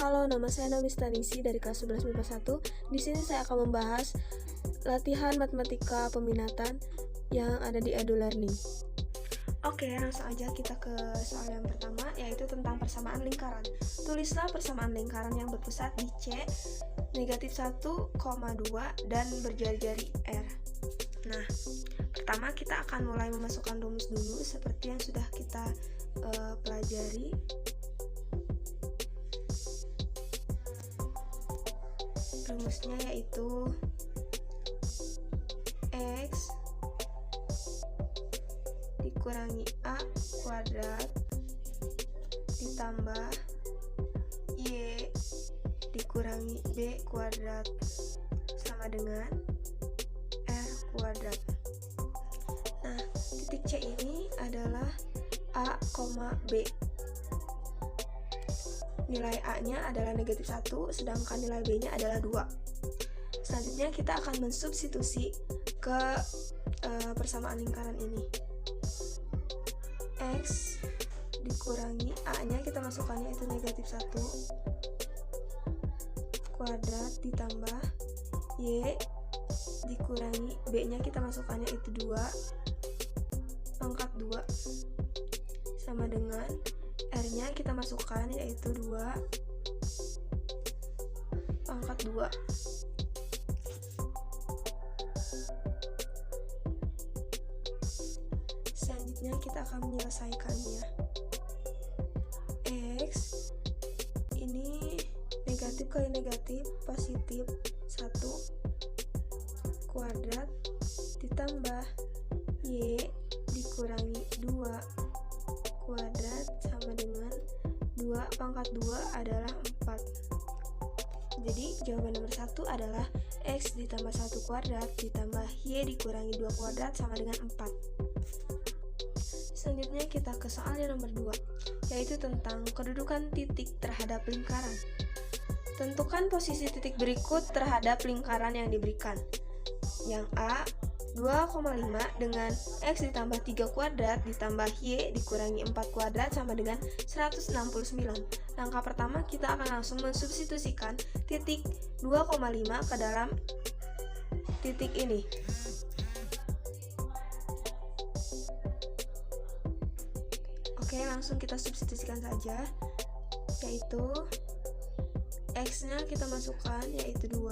Halo, nama saya Namis Tanisi dari kelas 11 MIPA 1. Di sini saya akan membahas latihan matematika peminatan yang ada di EduLearning. Oke, langsung aja kita ke soal yang pertama, yaitu tentang persamaan lingkaran. Tulislah persamaan lingkaran yang berpusat di C, negatif 1,2 dan berjari-jari R. Nah, pertama kita akan mulai memasukkan rumus dulu seperti yang sudah kita pelajari. Rumusnya yaitu X dikurangi A kuadrat ditambah Y dikurangi B kuadrat sama dengan R kuadrat. Nah, titik C ini adalah A, B. Nilai A-nya adalah negatif 1, sedangkan nilai B-nya adalah 2. Selanjutnya kita akan mensubstitusi ke persamaan lingkaran ini. X dikurangi A-nya kita masukkannya itu negatif 1 kuadrat ditambah Y dikurangi B-nya kita masukkannya itu 2 pangkat 2 sama dengan R-nya kita masukkan yaitu 2 pangkat 2. Selanjutnya kita akan menyelesaikannya. X ini negatif kali negatif positif 1 kuadrat ditambah Y dikurangi 2 kuadrat sama dengan 2 pangkat 2 adalah 4. Jadi jawaban nomor 1 adalah X ditambah 1 kuadrat ditambah Y dikurangi 2 kuadrat sama dengan 4. Selanjutnya kita ke soal yang nomor 2, yaitu tentang kedudukan titik terhadap lingkaran. Tentukan posisi titik berikut terhadap lingkaran yang diberikan. Yang A 2,5 dengan X ditambah 3 kuadrat ditambah Y dikurangi 4 kuadrat sama dengan 169. Langkah pertama kita akan langsung mensubstitusikan titik 2,5 ke dalam titik ini. Oke, langsung kita substitusikan saja, yaitu X-nya kita masukkan yaitu 2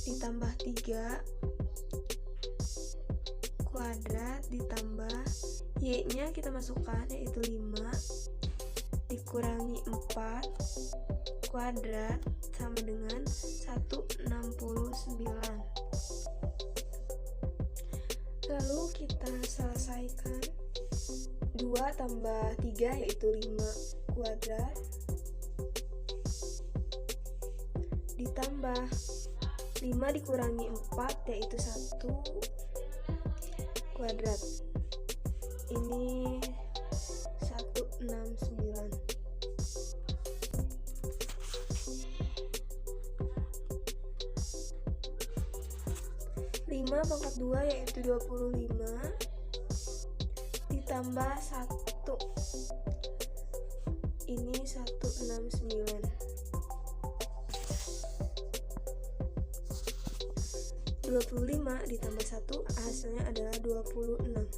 ditambah 3 kuadrat ditambah Y-nya kita masukkan yaitu 5 dikurangi 4 kuadrat sama dengan 169. Lalu kita selesaikan 2 tambah 3 yaitu 5 kuadrat ditambah 5 dikurangi 4 yaitu 1 kuadrat. Ini 169. 5 pangkat 2 yaitu 25 ditambah 1. Ini 169. 25 ditambah 1 hasilnya adalah 26.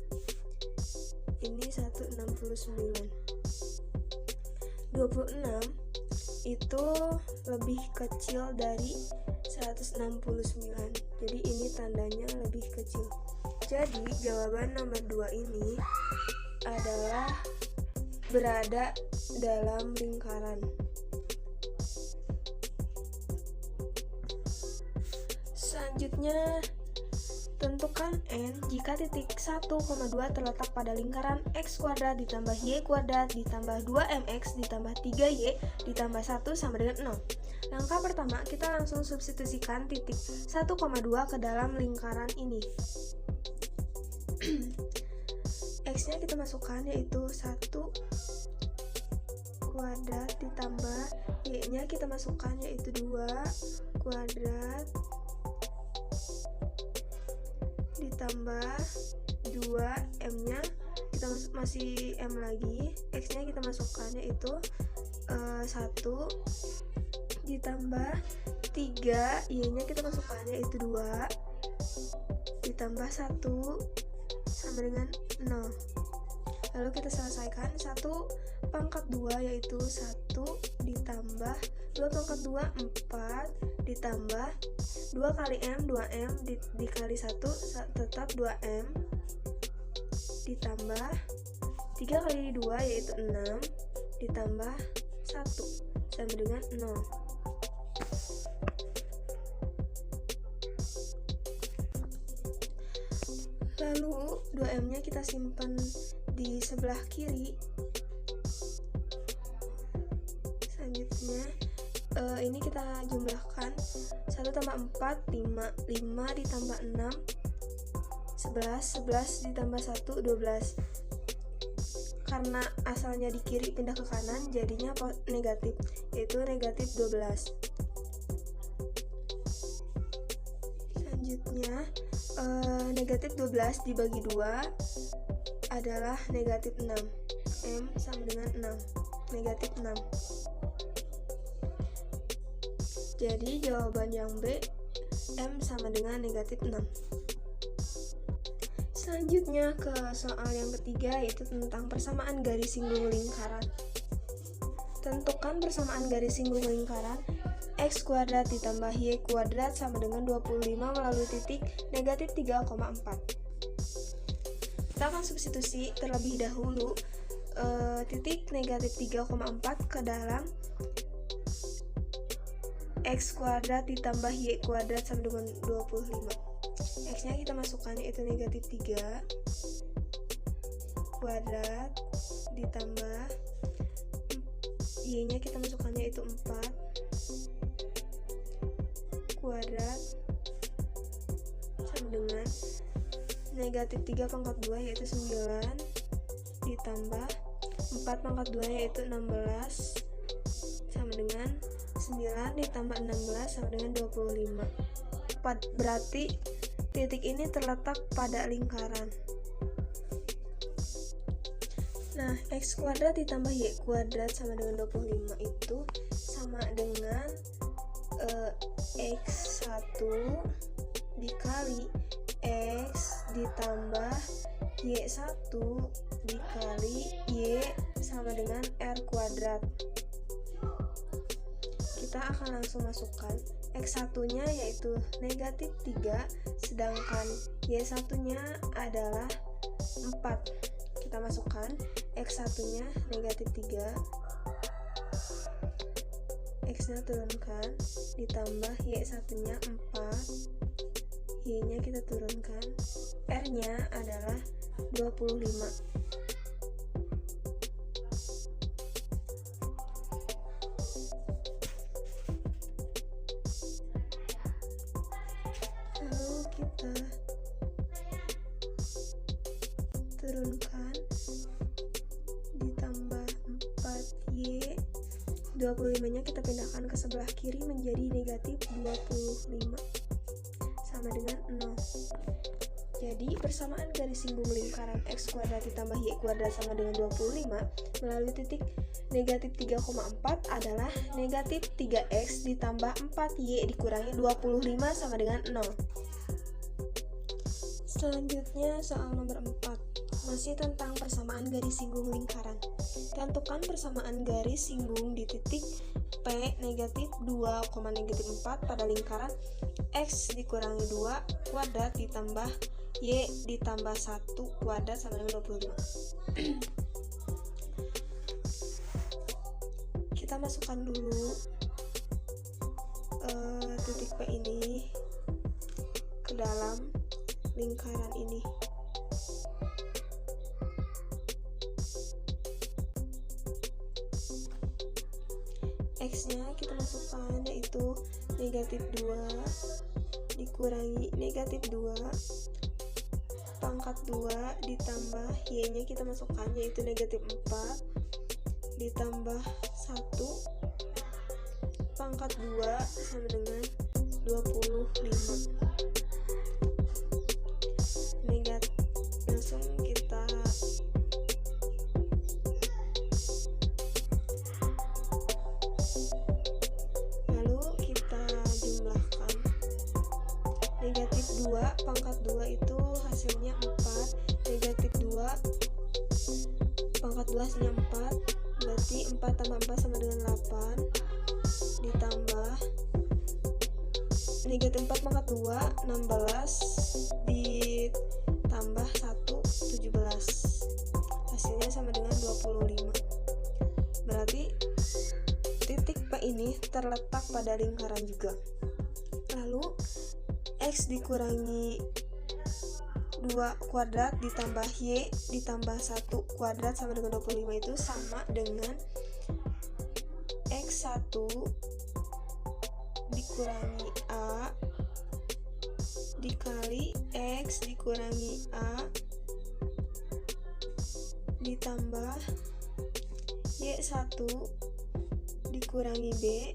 Ini 169. 26 itu lebih kecil dari 169. Jadi ini tandanya lebih kecil. Jadi jawaban nomor 2 ini adalah berada dalam lingkaran. Selanjutnya, tentukan N jika titik 1,2 terletak pada lingkaran X kuadrat ditambah Y kuadrat ditambah 2MX ditambah 3Y ditambah 1 sama dengan 0. Langkah pertama, kita langsung substitusikan titik 1,2 ke dalam lingkaran ini. X-nya kita masukkan yaitu 1 kuadrat ditambah Y-nya kita masukkan yaitu 2 kuadrat ditambah 2 M-nya kita masih M lagi, X-nya kita masukkan yaitu 1 ditambah 3, y-nya kita masukkannya itu 2 ditambah 1 sama dengan 0. Lalu kita selesaikan 1 pangkat 2 yaitu 1 ditambah 2 pangkat 2 4 ditambah 2 kali M 2M dikali 1 tetap 2M ditambah 3 kali 2 yaitu 6 ditambah 1 sama dengan 0. Lalu 2M-nya kita simpan di sebelah kiri. Selanjutnya ini kita jumlahkan 1 tambah 4 5 ditambah 6 11 ditambah 1 12. Karena asalnya di kiri pindah ke kanan jadinya negatif, yaitu negatif 12. Selanjutnya negatif 12 dibagi 2 adalah negatif 6. M sama dengan 6, negatif 6. Jadi jawaban yang B, M sama dengan negatif 6. Selanjutnya ke soal yang ketiga, yaitu tentang persamaan garis singgung lingkaran. Tentukan persamaan garis singgung lingkaran x kuadrat ditambah y kuadrat sama dengan 25 melalui titik negatif 3,4. Kita akan substitusi terlebih dahulu titik negatif 3,4 ke dalam x kuadrat ditambah y kuadrat sama dengan 25. X-nya kita masukkan yaitu negatif 3 kuadrat ditambah y-nya kita masukkannya itu 4 kuadrat sama dengan negatif 3 pangkat 2 yaitu 9 ditambah 4 pangkat 2 yaitu 16 sama dengan 9 ditambah 16 sama dengan 25. Berarti titik ini terletak pada lingkaran. Nah, x kuadrat ditambah y kuadrat sama dengan 25 itu sama dengan x1 dikali x ditambah y1 dikali y sama dengan r kuadrat. Kita akan langsung masukkan x1 nya yaitu negatif 3, sedangkan y1 nya adalah 4. Kita masukkan x1 nya negatif 3, x nya turunkan, ditambah y1 nya 4, y nya kita turunkan, r nya adalah 25. Lalu kita turunkan, ditambah 4y, 25 nya kita pindahkan ke sebelah kiri menjadi negatif 25 sama dengan 0. Jadi persamaan garis singgung lingkaran x kuadrat ditambah y kuadrat sama dengan 25 melalui titik negatif 3,4 adalah negatif 3x ditambah 4y dikurangi 25 sama dengan 0. Selanjutnya soal nomor 4, masih tentang persamaan garis singgung lingkaran. Tentukan persamaan garis singgung di titik P negatif 2,4 pada lingkaran x dikurangi 2 kuadrat ditambah y ditambah 1 kuadrat sama dengan 25. Kita masukkan dulu titik P ini ke dalam lingkaran ini. X-nya kita masukkan yaitu negatif 2 dikurangi negatif 2 pangkat 2 ditambah y-nya kita masukkan yaitu negatif 4 ditambah 1 pangkat 2 sama dengan 25. Langsung kita 2 pangkat 2 itu hasilnya 4, negatif 2 pangkat 2 hasilnya 4, berarti 4 tambah 4 sama dengan 8, ditambah negatif 4 pangkat 2 16, ditambah 1 17, hasilnya sama dengan 25. Berarti titik P ini terletak pada lingkaran juga. Lalu X dikurangi 2 kuadrat ditambah Y ditambah 1 kuadrat sama dengan 25 itu sama dengan X1 dikurangi A dikali X dikurangi A ditambah Y1 dikurangi B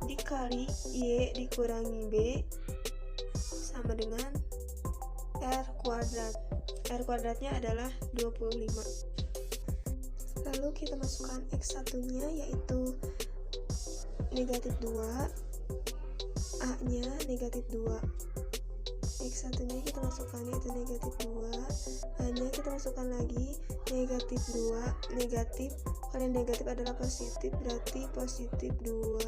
dikali Y dikurangi B sama dengan R kuadrat. R kuadratnya adalah 25. Lalu kita masukkan X1 nya yaitu negatif 2, A nya negatif 2. X1 nya kita masukkan yaitu negatif 2, A nya kita masukkan lagi negatif 2, negatif kali negatif adalah positif, berarti positif 2.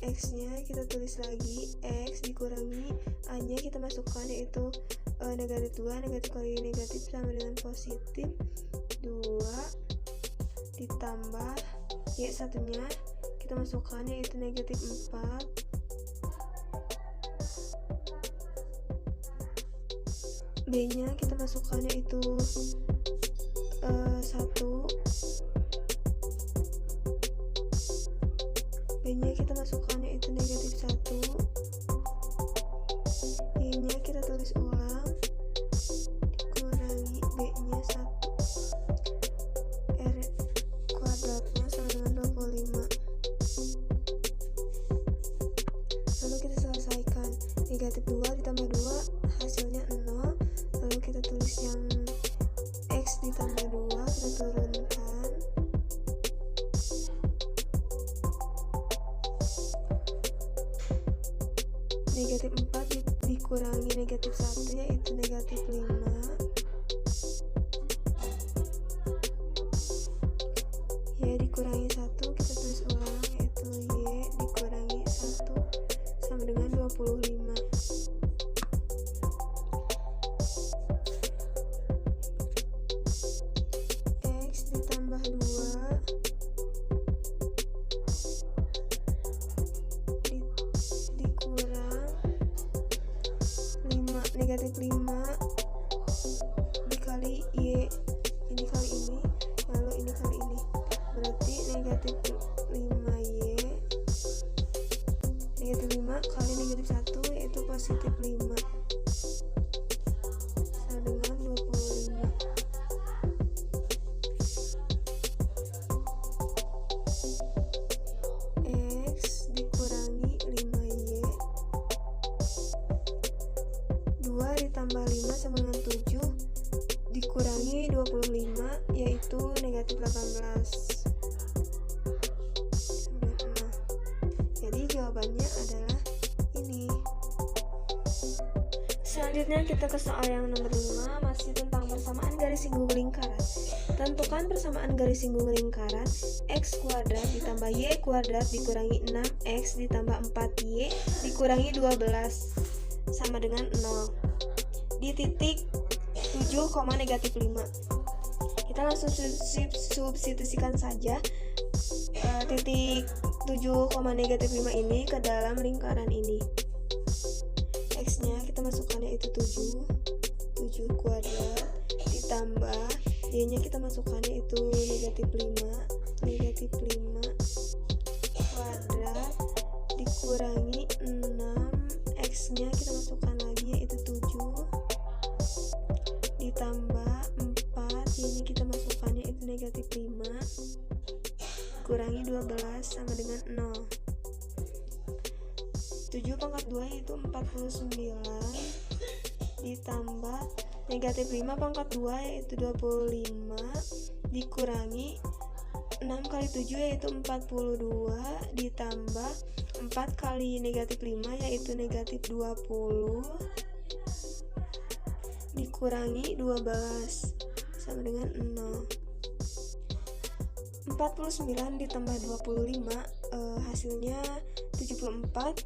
X nya kita tulis lagi, X dikurangi A nya kita masukkan yaitu negatif 2, negatif kali negatif sama dengan positif 2, ditambah Y1 nya kita masukkan yaitu negatif 4, B nya kita masukkan yaitu 1, B nya kita masukkan yaitu negatif 1, Y nya kita tulis ulang dikurangi B nya 1, R kuadratnya sama dengan 25. Lalu kita selesaikan, negatif 2 ditambah 2 hasilnya 0. Lalu kita tulis yang X ditambah 2 kita turunkan, negatif 4 dikurangi negatif 1 yaitu negatif 5, Y dikurangi 1 kita tulis ulang yaitu Y dikurangi 1 sama dengan 25. X ditambah 2 dikurang 5, negatif 5 dikali Y ini kali ini, lalu ini kali ini, berarti negatif 5Y, negatif 5 kali negatif 1 yaitu positif 5 sama dengan 25. X dikurangi 5Y, 2 ditambah 5 sama dengan 7 dikurangi 25 yaitu negatif 18. Jadi jawabannya adalah ini. Selanjutnya kita ke soal yang nomor 5, masih tentang persamaan garis singgung lingkaran. Tentukan persamaan garis singgung lingkaran X kuadrat ditambah Y kuadrat dikurangi 6X ditambah 4Y dikurangi 12 sama dengan 0 di titik 7, negatif 5. Kita langsung substitusikan saja titik 7, negatif 5 ini ke dalam lingkaran ini. X nya kita masukkan yaitu 7 kuadrat ditambah Y nya kita masukkan yaitu negatif 5 kuadrat dikurangi 6, X nya kita masukkan lagi yaitu 7 ditambah 4, Y nya kita masukkan yaitu negatif 5 kurangi 12 sama dengan 0. 7 pangkat 2 yaitu 49 ditambah negatif 5 pangkat 2 yaitu 25 dikurangi 6 kali 7 yaitu 42 ditambah 4 kali negatif 5 yaitu negatif 20 dikurangi 12 sama dengan 0. 49 ditambah 25 hasilnya 74.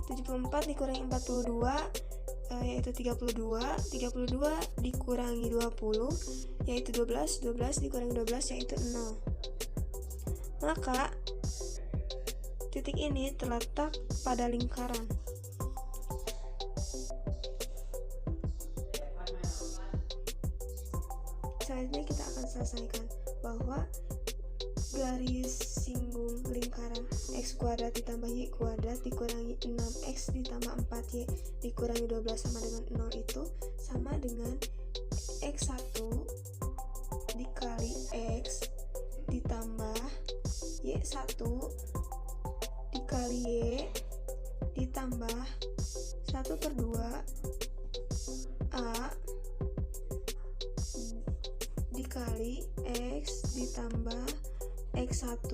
74 dikurangi 42 yaitu 32. 32 dikurangi 20 yaitu 12. 12 dikurangi 12 yaitu 0. Maka titik ini terletak pada lingkaran. Selanjutnya kita akan selesaikan bahwa garis singgung lingkaran x kuadrat ditambah y kuadrat dikurangi 6x ditambah 4y dikurangi 12 sama dengan 0 itu sama dengan x1 dikali x ditambah y1 dikali y ditambah 1/2 a dikali x ditambah x1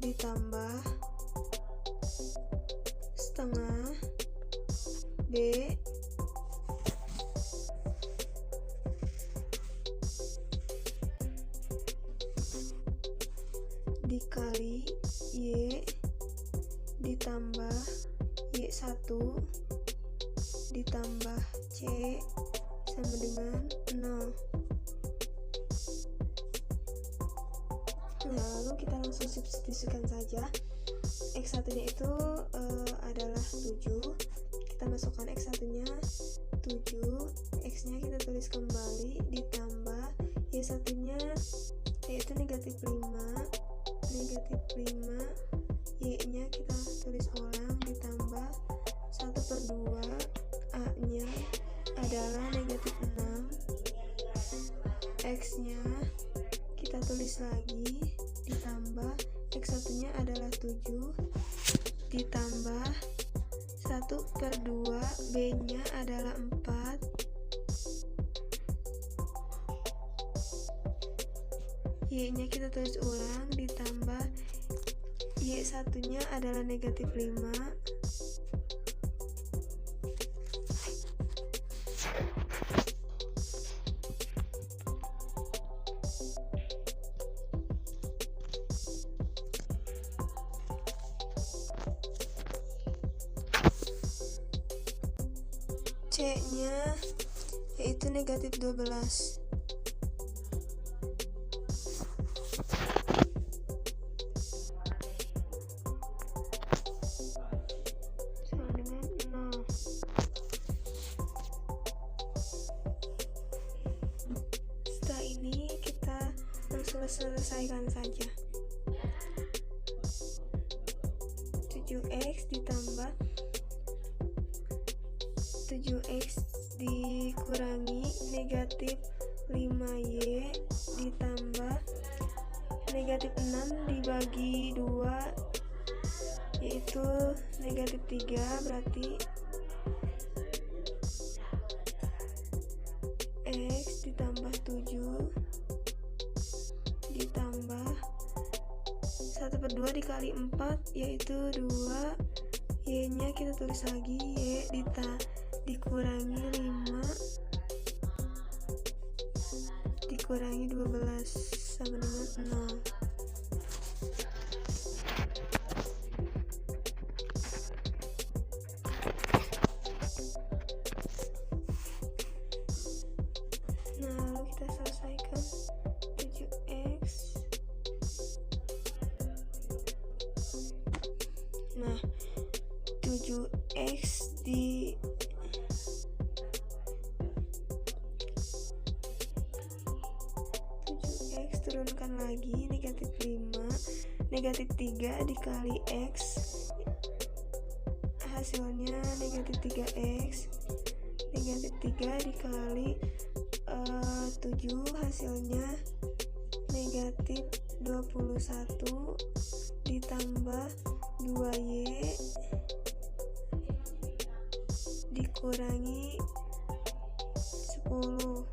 ditambah setengah b dikali y ditambah y1 ditambah c sama dengan 0. Lalu kita langsung substitusikan saja. X1 nya itu adalah 7. Kita masukkan X1 nya 7, X nya kita tulis kembali ditambah Y1 nya yaitu negatif 5, Y nya kita tulis ulang ditambah 1/2, A nya adalah negatif 6, X nya kita tulis lagi ditambah X1 nya adalah 7 ditambah 1/2, B nya adalah 4 Y nya kita tulis ulang ditambah Y1 nya adalah negatif 5 C nya yaitu negatif 12. Sama dengan 0. Setelah ini kita langsung selesaikan saja. 7x ditambah 7x dikurangi negatif 5y ditambah negatif 6 dibagi 2 yaitu negatif 3, berarti x ditambah 7 ditambah 1/2 dikali 4 yaitu 2, y nya kita tulis lagi y dikurangi 5 dikurangi 12 sama dengan 0. Nah, lalu kita selesaikan 7x. Nah, 7x di 7x turunkan lagi negatif 5, negatif 3 dikali x hasilnya negatif 3x, negatif 3 dikali 7 hasilnya negatif 21 ditambah 2y dikurangi 10,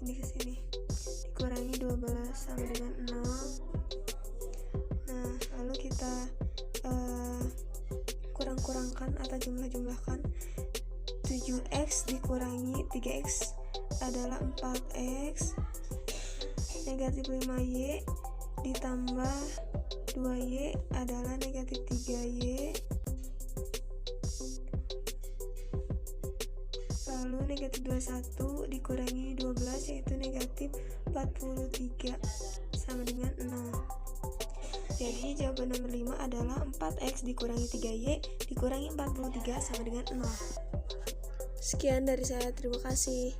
ini kesini dikurangi 12 sama dengan 0. kurangkan atau jumlah-jumlahkan. 7x dikurangi 3x adalah 4x, negatif 5y ditambah 2y adalah negatif 3y, lalu negatif 21 dikurangi 12 yaitu negatif 43 sama dengan 0. Jadi jawaban nomor 5 adalah 4x dikurangi 3y dikurangi 43 sama dengan 0. Sekian dari saya, terima kasih.